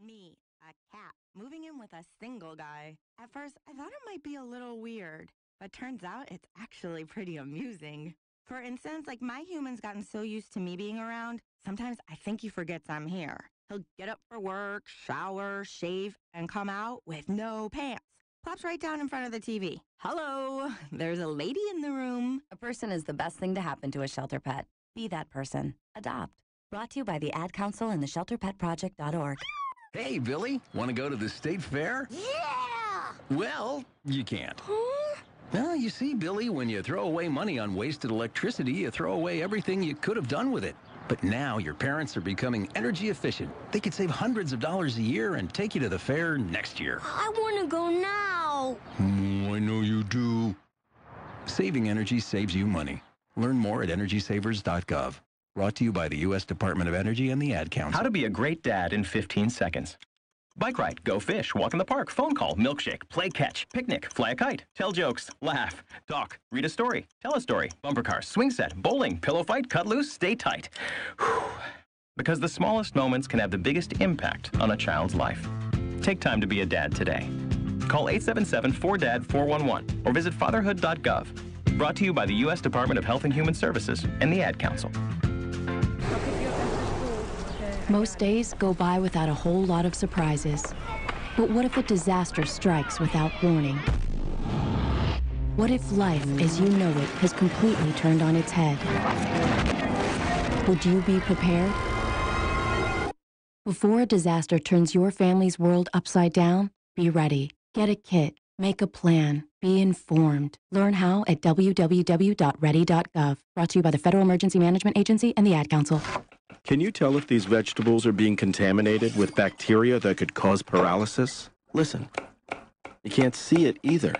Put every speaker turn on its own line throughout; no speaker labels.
Me, a cat, moving in with a single guy. At first, I thought it might be a little weird, but turns out it's actually pretty amusing. For instance, like my human's gotten so used to me being around, sometimes I think he forgets I'm here. He'll get up for work, shower, shave, and come out with no pants. Plops right down in front of the TV. Hello, there's a lady in the room.
A person is the best thing to happen to a shelter pet. Be that person. Adopt. Brought to you by the Ad Council and the ShelterPetProject.org.
Hey, Billy, want to go to the state fair?
Yeah!
Well, you can't.
Huh?
Well, you see, Billy, when you throw away money on wasted electricity, you throw away everything you could have done with it. But now your parents are becoming energy efficient. They could save hundreds of dollars a year and take you to the fair next year.
I want to go now.
I know you do. Saving energy saves you money. Learn more at EnergySavers.gov. Brought to you by the U.S. Department of Energy and the Ad Council.
How to be a great dad in 15 seconds. Bike ride, go fish, walk in the park, phone call, milkshake, play catch, picnic, fly a kite, tell jokes, laugh, talk, read a story, tell a story, bumper car, swing set, bowling, pillow fight, cut loose, stay tight. Whew. Because the smallest moments can have the biggest impact on a child's life. Take time to be a dad today. Call 877-4DAD-411 or visit fatherhood.gov. Brought to you by the U.S. Department of Health and Human Services and the Ad Council.
Most days go by without a whole lot of surprises. But what if a disaster strikes without warning? What if life, as you know it, has completely turned on its head? Would you be prepared? Before a disaster turns your family's world upside down, be ready. Get a kit. Make a plan. Be informed. Learn how at www.ready.gov. Brought to you by the Federal Emergency Management Agency and the Ad Council.
Can you tell if these vegetables are being contaminated with bacteria that could cause paralysis? Listen, you can't see it either.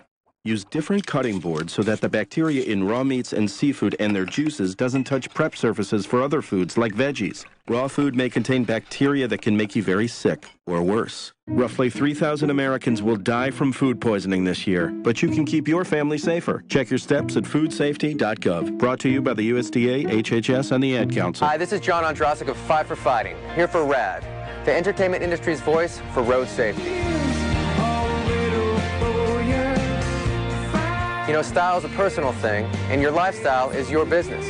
Use different cutting boards so that the bacteria in raw meats and seafood and their juices doesn't touch prep surfaces for other foods like veggies. Raw food may contain bacteria that can make you very sick, or worse. Roughly 3,000 Americans will die from food poisoning this year, but you can keep your family safer. Check your steps at foodsafety.gov. Brought to you by the USDA, HHS, and the Ad Council.
Hi, this is John Andrasik of Fight for Fighting, here for RAD, the entertainment industry's voice for road safety. You know, style is a personal thing, and your lifestyle is your business.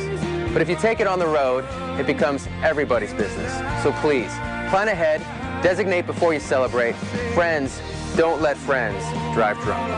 But if you take it on the road, it becomes everybody's business. So please, plan ahead, designate before you celebrate. Friends, don't let friends drive drunk.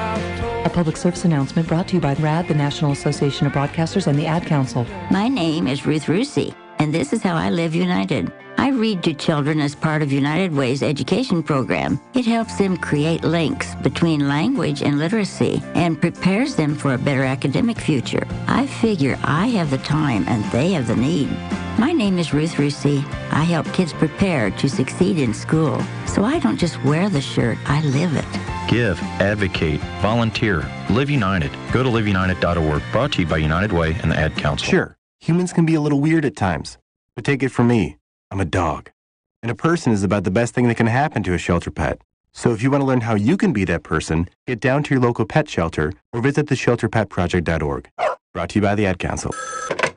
A public service announcement brought to you by RAD, the National Association of Broadcasters, and the Ad Council.
My name is Ruth Rusi, and this is how I live United. I read to children as part of United Way's education program. It helps them create links between language and literacy and prepares them for a better academic future. I figure I have the time and they have the need. My name is Ruth Rusi. I help kids prepare to succeed in school. So I don't just wear the shirt, I live it.
Give, advocate, volunteer, Live United. Go to liveunited.org. Brought to you by United Way and the Ad Council.
Sure, humans can be a little weird at times, but take it from me. I'm a dog. And a person is about the best thing that can happen to a shelter pet. So if you want to learn how you can be that person, get down to your local pet shelter or visit theshelterpetproject.org. Brought to you by the Ad Council.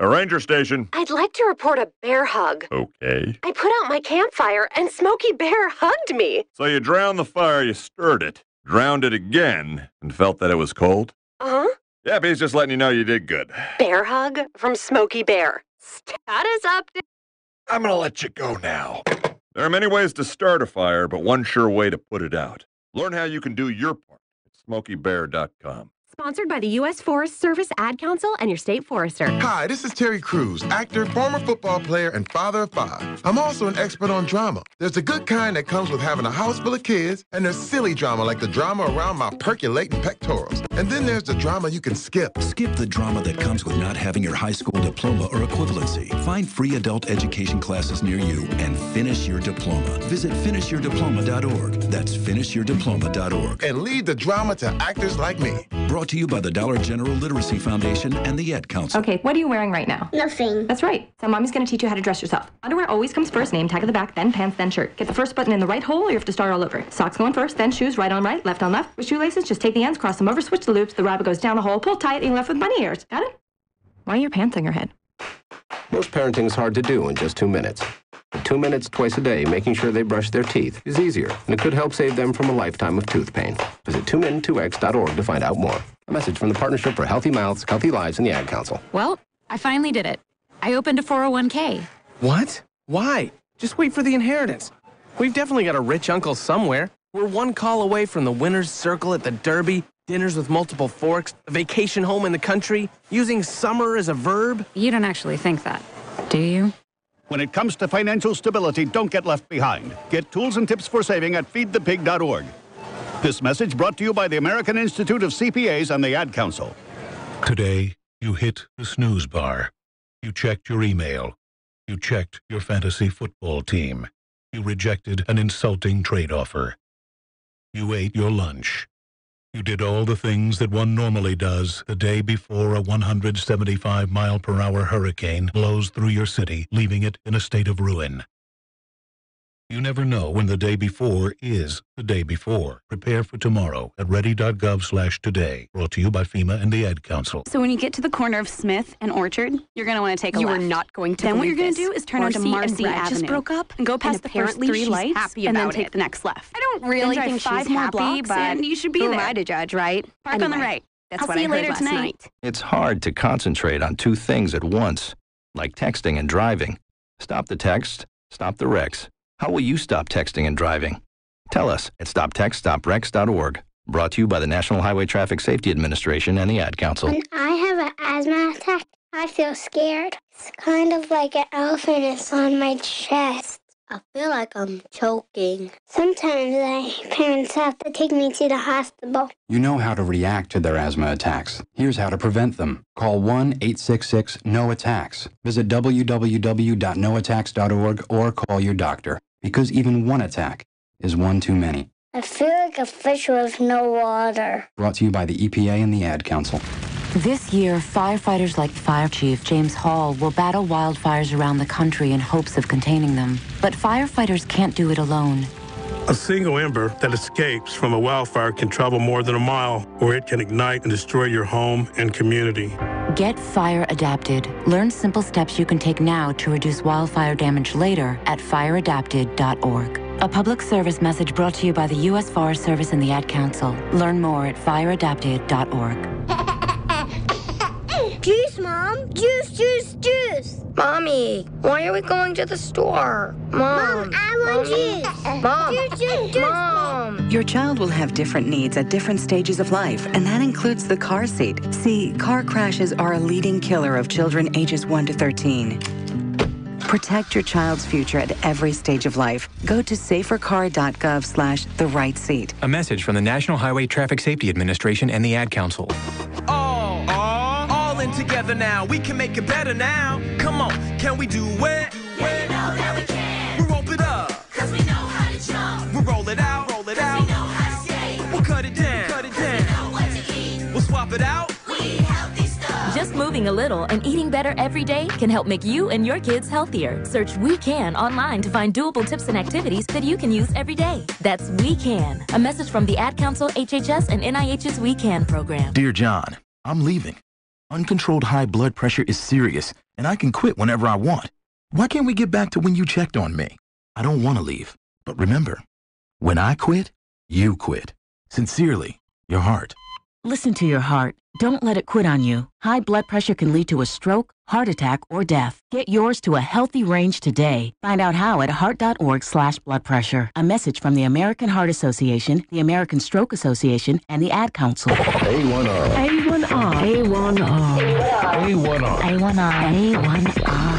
A ranger station.
I'd like to report a bear hug.
Okay.
I put out my campfire and Smokey Bear hugged me.
So you drowned the fire, you stirred it, drowned it again, and felt that it was cold?
Uh-huh.
Yeah, but he's just letting you know you did good.
Bear hug from Smokey Bear. Status update.
I'm going to let you go now. There are many ways to start a fire, but one sure way to put it out. Learn how you can do your part at SmokeyBear.com.
Sponsored by the U.S. Forest Service, Ad Council, and your state forester.
Hi, this is Terry Crews, actor, former football player, and father of 5. I'm also an expert on drama. There's the good kind that comes with having a house full of kids, and there's silly drama like the drama around my percolating pectorals. And then there's the drama you can skip.
Skip the drama that comes with not having your high school diploma or equivalency. Find free adult education classes near you and finish your diploma. Visit finishyourdiploma.org. That's finishyourdiploma.org.
And leave the drama to actors like me.
Brought to you by the Dollar General Literacy Foundation and the Ed Council.
Okay, what are you wearing right now?
Nothing.
That's right. So mommy's going to teach you how to dress yourself. Underwear always comes first, name tag at the back, then pants, then shirt. Get the first button in the right hole or you have to start all over. Socks going first, then shoes right on right, left on left. With shoelaces, just take the ends, cross them over, switch the loops, the rabbit goes down the hole, pull tight, and you're left with bunny ears. Got it? Why are your pants on your head?
Most parenting's hard to do in just 2 minutes. 2 minutes twice a day making sure they brush their teeth is easier, and it could help save them from a lifetime of tooth pain. Visit 2min2x.org to find out more. A message from the Partnership for Healthy Mouths, Healthy Lives, and the Ad Council.
Well, I finally did it. I opened a 401k.
What? Why? Just wait for the inheritance. We've definitely got a rich uncle somewhere. We're one call away from the winner's circle at the Derby, dinners with multiple forks, a vacation home in the country, using summer as a verb.
You don't actually think that, do you?
When it comes to financial stability, don't get left behind. Get tools and tips for saving at feedthepig.org. This message brought to you by the American Institute of CPAs and the Ad Council.
Today, you hit the snooze bar. You checked your email. You checked your fantasy football team. You rejected an insulting trade offer. You ate your lunch. You did all the things that one normally does the day before a 175-mile-per-hour hurricane blows through your city, leaving it in a state of ruin. You never know when the day before is the day before. Prepare for tomorrow at ready.gov/today. Brought to you by FEMA and the Ad Council.
So when you get to the corner of Smith and Orchard, you're going to want to take a left.
You are not going to.
Then what you're
going
to do is turn onto Marcy Avenue.
Just broke up
and go past the first 3 lights and then take the next left.
I don't really think she's
5 more
happy,
blocks
but
and you should be
who
there.
am I to judge, right?
Park on the right.
That's
I'll
what
see
I
you
heard
later
last
tonight.
night.
It's hard to concentrate on 2 things at once, like texting and driving. Stop the text, stop the wrecks. How will you stop texting and driving? Tell us at stoptextstopwrecks.org. Brought to you by the National Highway Traffic Safety Administration and the Ad Council.
When I have an asthma attack, I feel scared. It's kind of like an elephant is on my chest. I feel like I'm choking. Sometimes my parents have to take me to the hospital.
You know how to react to their asthma attacks. Here's how to prevent them. Call 1-866-NO-ATTACKS. Visit www.noattacks.org or call your doctor, because even one attack is one too many.
I feel like a fish with no water.
Brought to you by the EPA and the Ad Council.
This year, firefighters like Fire Chief James Hall will battle wildfires around the country in hopes of containing them. But firefighters can't do it alone.
A single ember that escapes from a wildfire can travel more than a mile, or it can ignite and destroy your home and community.
Get fire adapted. Learn simple steps you can take now to reduce wildfire damage later at fireadapted.org. A public service message brought to you by the U.S. Forest Service and the Ad Council. Learn more at fireadapted.org.
Juice, Mom! Juice, juice, juice!
Mommy, why are we going to the store?
Mom, I want juice!
Mom!
Juice, juice, juice!
Mom!
Your child will have different needs at different stages of life, and that includes the car seat. See, car crashes are a leading killer of children ages 1 to 13. Protect your child's future at every stage of life. Go to safercar.gov/the-right-seat.
A message from the National Highway Traffic Safety Administration and the Ad Council.
All in together now. We can make it better now. Come on, can we do it?
Yeah, you know that we can.
We'll rope it up,
cause we know how to jump.
we'll roll it out,
We know how to skate.
we'll cut it down,
We know what to eat.
we'll swap it out.
We eat healthy stuff.
Just moving a little and eating better every day can help make you and your kids healthier. Search We Can online to find doable tips and activities that you can use every day. That's We Can. A message from the Ad Council, HHS, and NIH's We Can program.
Dear John, I'm leaving. Uncontrolled high blood pressure is serious, and I can quit whenever I want. Why can't we get back to when you checked on me? I don't want to leave. But remember, when I quit, you quit. Sincerely, your heart.
Listen to your heart. Don't let it quit on you. High blood pressure can lead to a stroke, heart attack, or death. Get yours to a healthy range today. Find out how at heart.org/bloodpressure. A message from the American Heart Association, the American Stroke Association, and the Ad Council.
A1R.
A1R. A1R.
A1R.
A1R.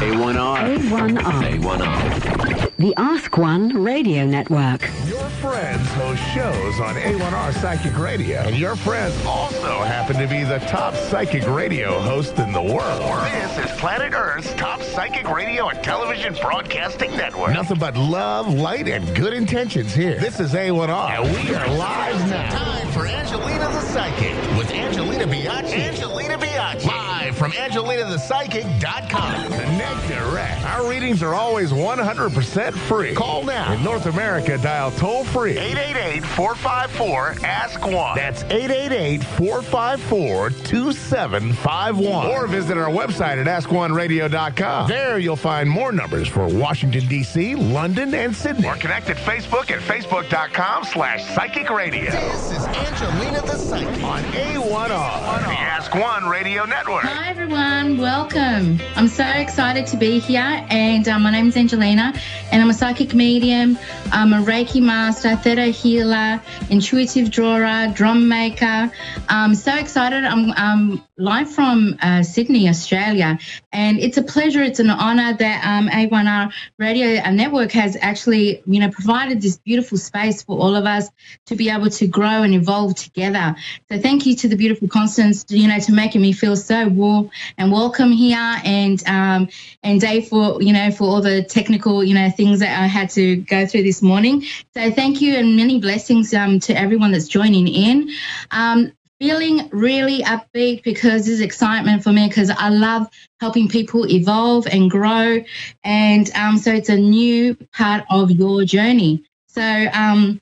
A1R.
A1R.
A1R.
The Ask One Radio Network.
Your friends host shows on A1R Psychic Radio, and your friends also happen to be the top psychic radio host in the world.
This is Planet Earth's top psychic radio and television broadcasting network.
Nothing but love, light, and good intentions here. This is A1R, and we are live now.
Time for Angelina the Psychic with Angelina Biaggi. Angelina Biaggi. Live from AngelinaThePsychic.com.
Connect direct. Our readings are always 100% free. Call now. In North America, dial toll-free.
888-454-ASK-1.
That's 888-454-2751. Or visit our website at AskOneRadio.com. There you'll find more numbers for Washington, D.C., London, and Sydney.
Or connect at Facebook at Facebook.com/Psychic Radio. This is Angelina the Psychic on A1R, the Ask One Radio Network.
Hi, everyone. Welcome. I'm so excited to be here. And my name is Angelina, and I'm a psychic medium. I'm a Reiki master, theta healer, intuitive drawer, drum maker. I'm so excited. I'm live from Sydney, Australia. And it's a pleasure. It's an honor that A1R Radio Network has actually, provided this beautiful space for all of us to be able to grow and evolve together. So thank you to the beautiful Constance, to making me feel so warm and welcome here, and Dave for all the technical, things that I had to go through this morning. So thank you, and many blessings to everyone that's joining in. Feeling really upbeat because there's excitement for me, because I love helping people evolve and grow. And so it's a new part of your journey. So let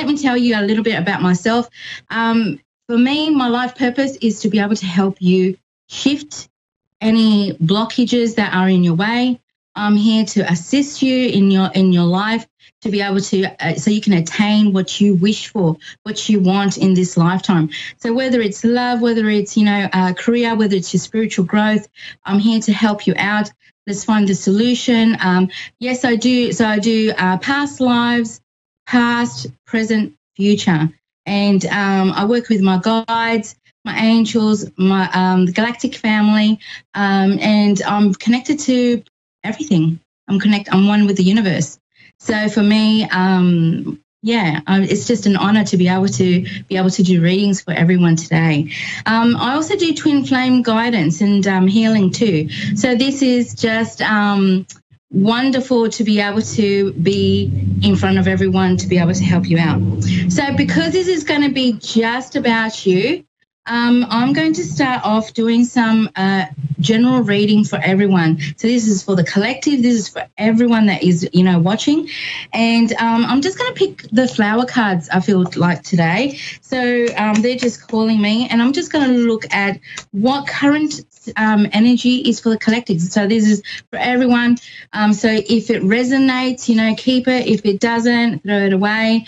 me tell you a little bit about myself. For me, my life purpose is to be able to help you shift any blockages that are in your way. I'm here to assist you in your life to be able to, so you can attain what you wish for, what you want in this lifetime. So whether it's love, whether it's, career, whether it's your spiritual growth, I'm here to help you out. Let's find the solution. Yes, I do. So I do past lives, past, present, future. And I work with my guides, my angels, my the galactic family, and I'm connected to everything. I'm one with the universe. So for me, it's just an honor to be able to do readings for everyone today. I also do twin flame guidance and healing too. So this is just wonderful to be able to be in front of everyone to be able to help you out. So because this is going to be just about you, I'm going to start off doing some general reading for everyone. So this is for the collective. This is for everyone that is, watching. And I'm just going to pick the flower cards I feel like today. So they're just calling me, and I'm just going to look at what current energy is for the collective. So this is for everyone. So if it resonates, keep it. If it doesn't, throw it away.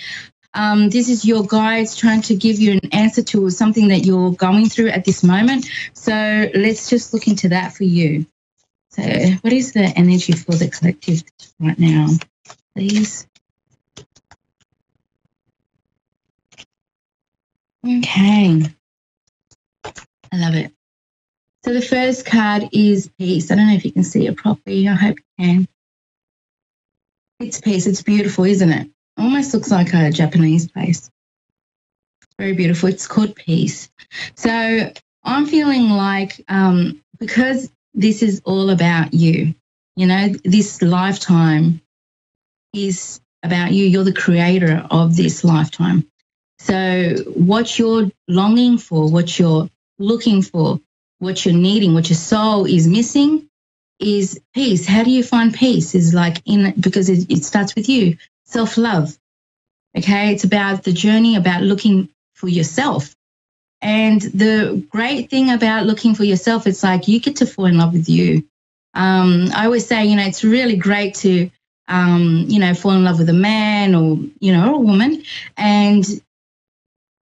This is your guides trying to give you an answer to something that you're going through at this moment. So let's just look into that for you. So what is the energy for the collective right now, please? Okay. I love it. So the first card is peace. I don't know if you can see it properly. I hope you can. It's peace. It's beautiful, isn't it? Almost looks like a Japanese place. Very beautiful. It's called peace. So I'm feeling like because this is all about you, this lifetime is about you. You're the creator of this lifetime. So what you're longing for, what you're looking for, what you're needing, what your soul is missing is peace. How do you find peace? Is like because it starts with you. Self-love, okay? It's about the journey, about looking for yourself. And the great thing about looking for yourself, it's like you get to fall in love with you. I always say, it's really great to, fall in love with a man or, or a woman, and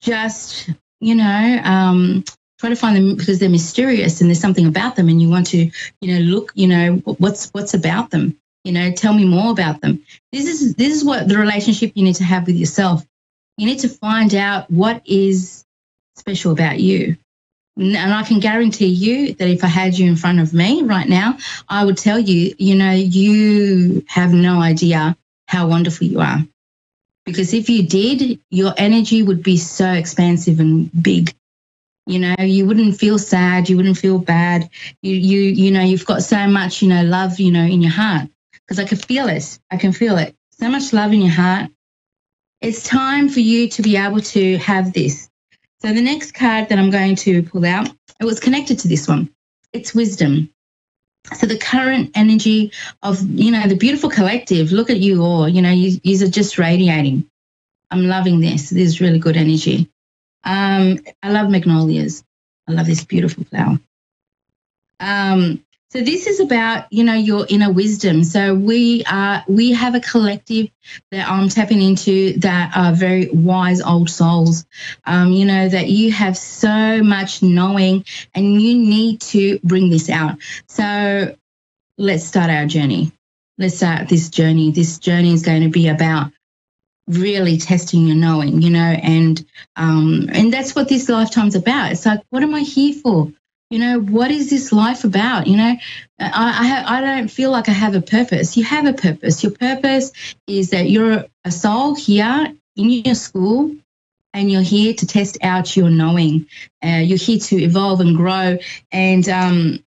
just, try to find them because they're mysterious and there's something about them, and you want to, look, what's about them. Tell me more about them. This is what the relationship you need to have with yourself. You need to find out what is special about you. And I can guarantee you that if I had you in front of me right now, I would tell you, you have no idea how wonderful you are. Because if you did, your energy would be so expansive and big. You wouldn't feel sad. You wouldn't feel bad. You've got so much, love, in your heart. Because I can feel it. I can feel it. So much love in your heart. It's time for you to be able to have this. So the next card that I'm going to pull out, it was connected to this one. It's wisdom. So the current energy of, the beautiful collective, look at you all, you are just radiating. I'm loving this. This is really good energy. I love magnolias. I love this beautiful flower. So this is about, your inner wisdom. So we have a collective that I'm tapping into that are very wise old souls, that you have so much knowing and you need to bring this out. So let's start our journey. Let's start this journey. This journey is going to be about really testing your knowing, and that's what this lifetime's about. It's like, what am I here for? What is this life about? I don't feel like I have a purpose. You have a purpose. Your purpose is that you're a soul here in your school and you're here to test out your knowing. You're here to evolve and grow. And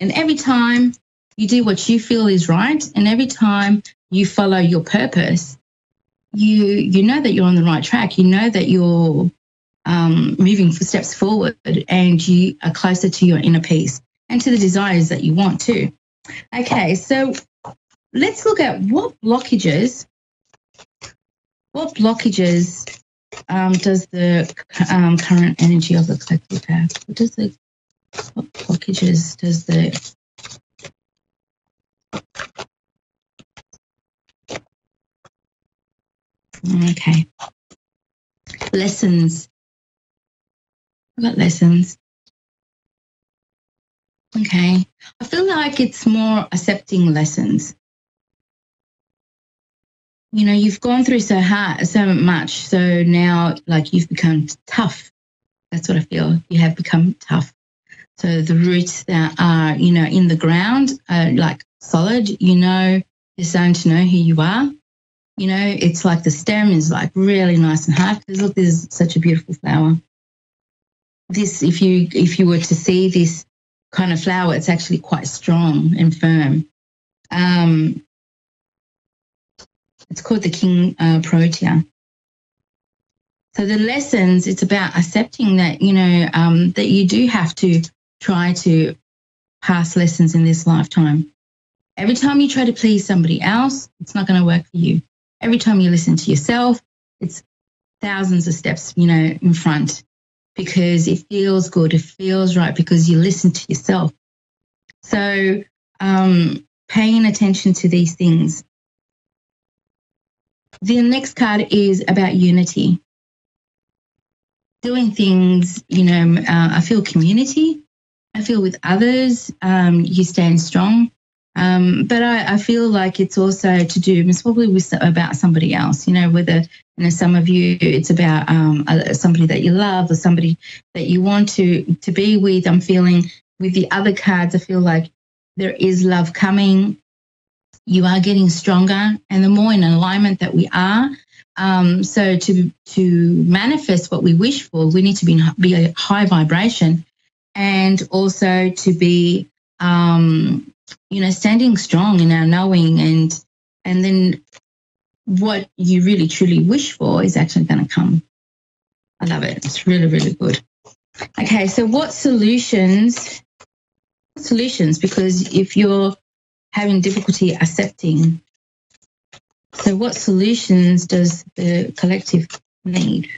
every time you do what you feel is right and every time you follow your purpose, you know that you're on the right track. You know that you're moving steps forward and you are closer to your inner peace and to the desires that you want too. Okay, so let's look at what blockages does the current energy of the collective have? What blockages does the okay. Lessons. I've got lessons. Okay. I feel like it's more accepting lessons. You've gone through so much. So now, like, you've become tough. That's what I feel. You have become tough. So the roots that are, in the ground are like solid. You're starting to know who you are. It's like the stem is like really nice and hard. Because look, this is such a beautiful flower. This, if you were to see this kind of flower, it's actually quite strong and firm. It's called the King Protea. So the lessons, it's about accepting that, that you do have to try to pass lessons in this lifetime. Every time you try to please somebody else, it's not going to work for you. Every time you listen to yourself, it's thousands of steps, in front because it feels good. It feels right because you listen to yourself. So paying attention to these things. The next card is about unity. Doing things, I feel community. I feel with others, you stand strong. But I feel like it's also to do, it's probably about somebody else, whether, some of you, it's about somebody that you love or somebody that you want to be with. I'm feeling with the other cards, I feel like there is love coming. You are getting stronger. And the more in alignment that we are, so to manifest what we wish for, we need to be a high vibration and also to be, standing strong in our knowing and then what you really truly wish for is actually going to come. I love it. It's really, really good. Okay, so what solutions? Because if you're having difficulty accepting, so what solutions does the collective need?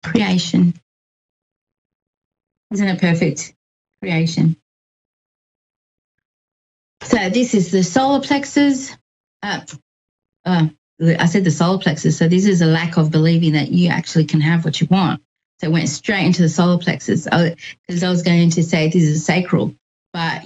Creation. Isn't it perfect? Creation. So this is the solar plexus. I said the solar plexus. So this is a lack of believing that you actually can have what you want. So it went straight into the solar plexus because I was going to say this is sacral, but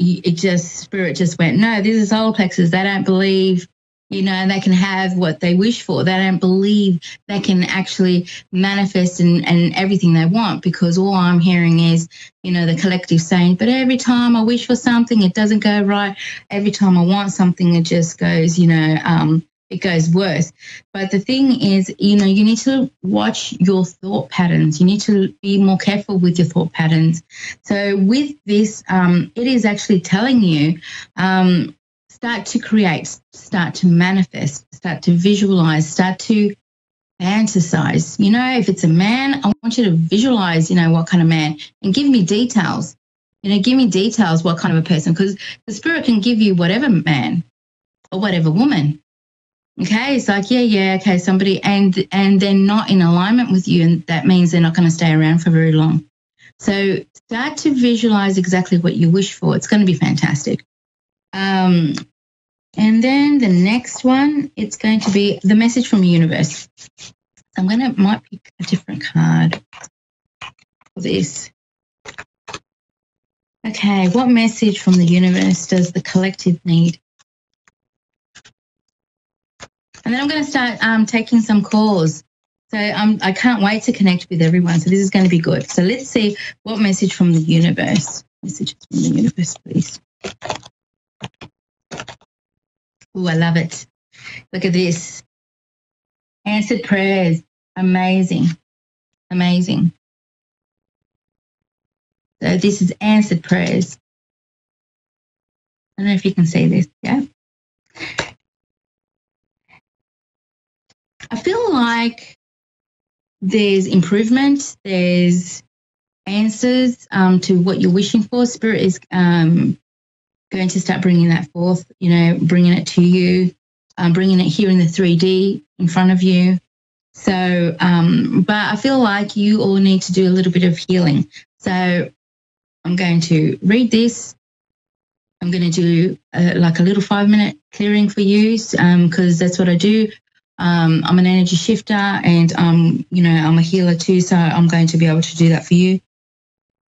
spirit just went, no, this is solar plexus. They don't believe, they can have what they wish for. They don't believe they can actually manifest and everything they want because all I'm hearing is, the collective saying, but every time I wish for something, it doesn't go right. Every time I want something, it just goes, it goes worse. But the thing is, you need to watch your thought patterns. You need to be more careful with your thought patterns. So with this, it is actually telling you, start start to create, start to manifest, start to visualize, start to fantasize. You know, if it's a man, I want you to visualize, you know, what kind of man, and give me details. You know, give me details what kind of a person, because the spirit can give you whatever man or whatever woman. Okay, it's like, okay, somebody, and they're not in alignment with you, and that means they're not going to stay around for very long. So start to visualize exactly what you wish for. It's going to be fantastic. And then the next one, it's going to be the message from the universe. Might pick a different card for this. Okay, what message from the universe does the collective need? And then I'm going to start taking some calls. So I can't wait to connect with everyone. So this is going to be good. So let's see what message from the universe. Messages from the universe, please. Oh, I love it. Look at this. Answered prayers. Amazing. Amazing. So this is answered prayers. I don't know if you can see this. Yeah. I feel like there's improvement, there's answers to what you're wishing for. Spirit is going to start bringing that forth, you know, bringing it to you, bringing it here in the 3D in front of you. So, but I feel like you all need to do a little bit of healing. So I'm going to read this. I'm going to do like a little 5-minute clearing for you because that's what I do. I'm an energy shifter, and you know, I'm a healer too, so I'm going to be able to do that for you.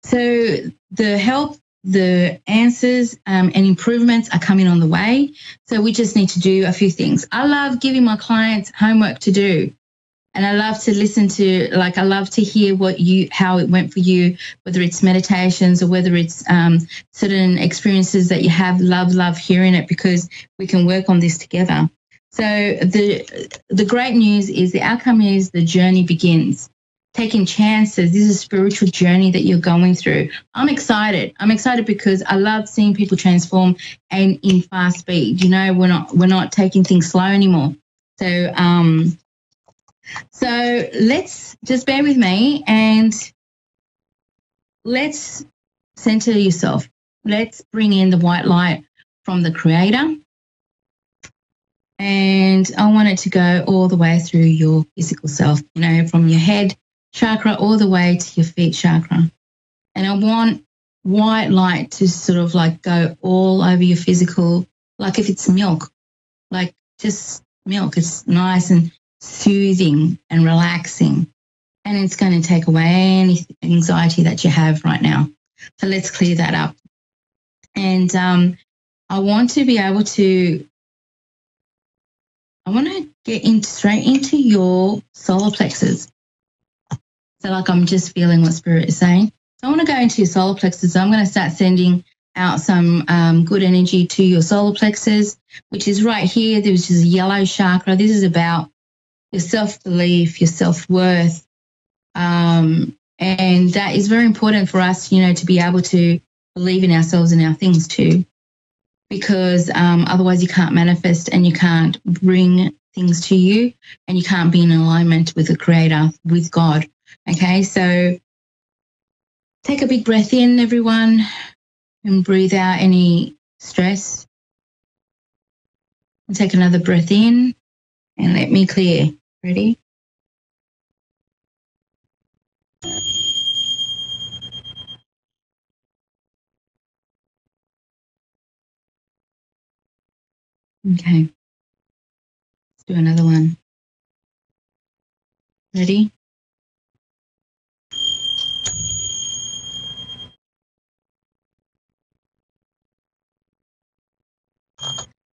So the help, the answers, and improvements are coming on the way. So we just need to do a few things. I love giving my clients homework to do, and I love to listen to, like, I love to hear how it went for you, whether it's meditations or whether it's certain experiences that you have. Love hearing it, because we can work on this together. So the great news is the outcome is the journey begins. Taking chances. This is a spiritual journey that you're going through. I'm excited. I'm excited because I love seeing people transform and in fast speed. You know, we're not taking things slow anymore. So let's just bear with me and let's center yourself. Let's bring in the white light from the Creator. And I want it to go all the way through your physical self, you know, from your head chakra all the way to your feet chakra. And I want white light to sort of like go all over your physical, like if it's milk, like just milk. It's nice and soothing and relaxing. And it's going to take away any anxiety that you have right now. So let's clear that up. And I want to be able to get straight into your solar plexus. So like I'm just feeling what Spirit is saying. So I want to go into your solar plexus. So I'm going to start sending out some good energy to your solar plexus, which is right here. There's just a yellow chakra. This is about your self-belief, your self-worth. And that is very important for us, you know, to be able to believe in ourselves and our things too. Because otherwise you can't manifest and you can't bring things to you and you can't be in alignment with the Creator, with God. Okay, so take a big breath in, everyone, and breathe out any stress. And take another breath in and let me clear. Ready? Okay. Let's do another one. Ready?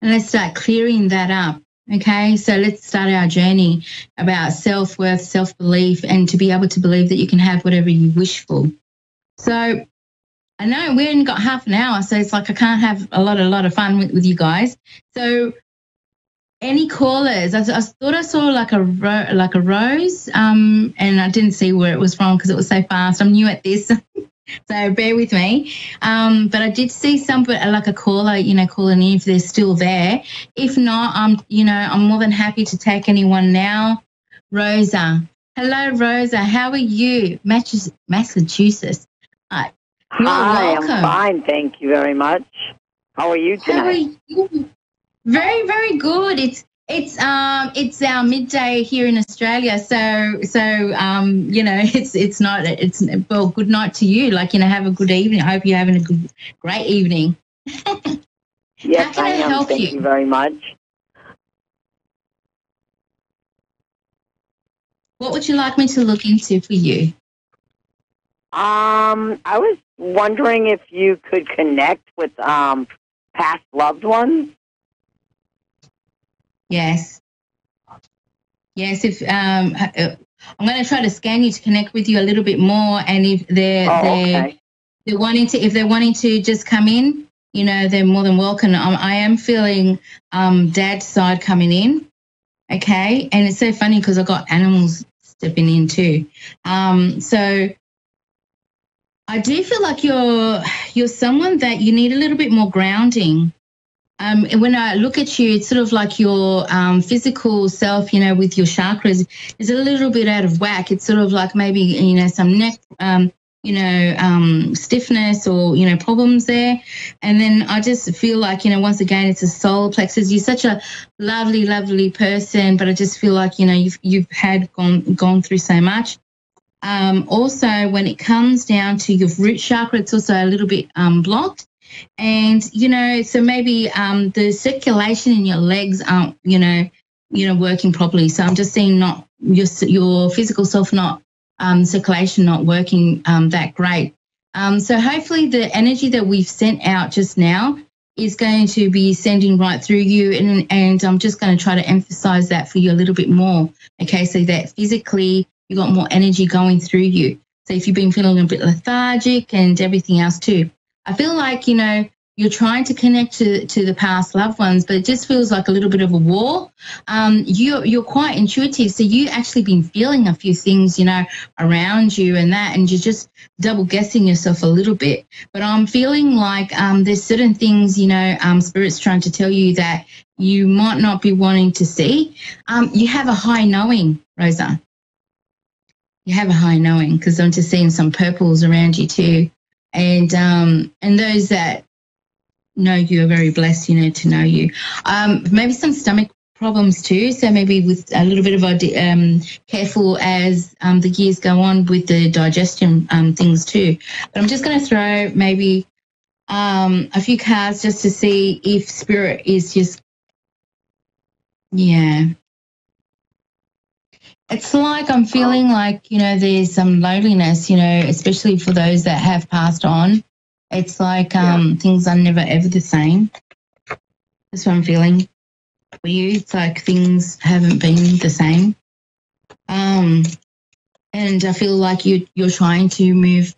And let's start clearing that up. Okay, so let's start our journey about self-worth, self-belief, and to be able to believe that you can have whatever you wish for. So I know we only got half an hour, so it's like I can't have a lot of fun with you guys. So any callers? I thought I saw like a rose, and I didn't see where it was from because it was so fast. I'm new at this. So bear with me. But I did see somebody, like a caller, calling in if they're still there. If not, I'm more than happy to take anyone now. Rosa. Hello, Rosa. How are you? Massachusetts. Well,
Hi,
welcome.
I'm fine. Thank you very much. How are you tonight?
How are you? Very, very good. It's our midday here in Australia, so well, good night to you. Have a good evening. I hope you're having a great evening.
Yes,
How can I
am.
help
Thank you very much.
What would you like me to look into for you?
I was wondering if you could connect with past loved ones.
Yes. If I'm going to try to scan you to connect with you a little bit more, and if they're wanting to just come in, they're more than welcome. I am feeling Dad's side coming in, okay, and it's so funny because I got animals stepping in too. So I do feel like you're someone that you need a little bit more grounding. When I look at you, it's sort of like your physical self, with your chakras is a little bit out of whack. It's sort of like maybe, some neck, stiffness or, problems there. And then I just feel like, once again, it's a solar plexus. You're such a lovely, lovely person, but I just feel like, you've gone through so much. Also, when it comes down to your root chakra, it's also a little bit blocked. And, so maybe the circulation in your legs aren't, working properly. So I'm just seeing not your physical self, not circulation not working that great. So hopefully the energy that we've sent out just now is going to be sending right through you. And I'm just going to try to emphasize that for you a little bit more. Okay, so that physically you got more energy going through you. So if you've been feeling a bit lethargic and everything else too. I feel like, you're trying to connect to the past loved ones, but it just feels like a little bit of a war. You're quite intuitive, so you actually been feeling a few things, around you and that, and you're just double guessing yourself a little bit. But I'm feeling like there's certain things, Spirit's trying to tell you that you might not be wanting to see. You have a high knowing, Rosa. You have a high knowing, because I'm just seeing some purples around you too. And those that know you are very blessed, to know you. Maybe some stomach problems too. So maybe with a little bit of careful as the years go on with the digestion things too. But I'm just going to throw maybe a few cards just to see if Spirit is just, It's like I'm feeling like, there's some loneliness, especially for those that have passed on. It's like things are never, ever the same. That's what I'm feeling for you. It's like things haven't been the same. And I feel like you're trying to move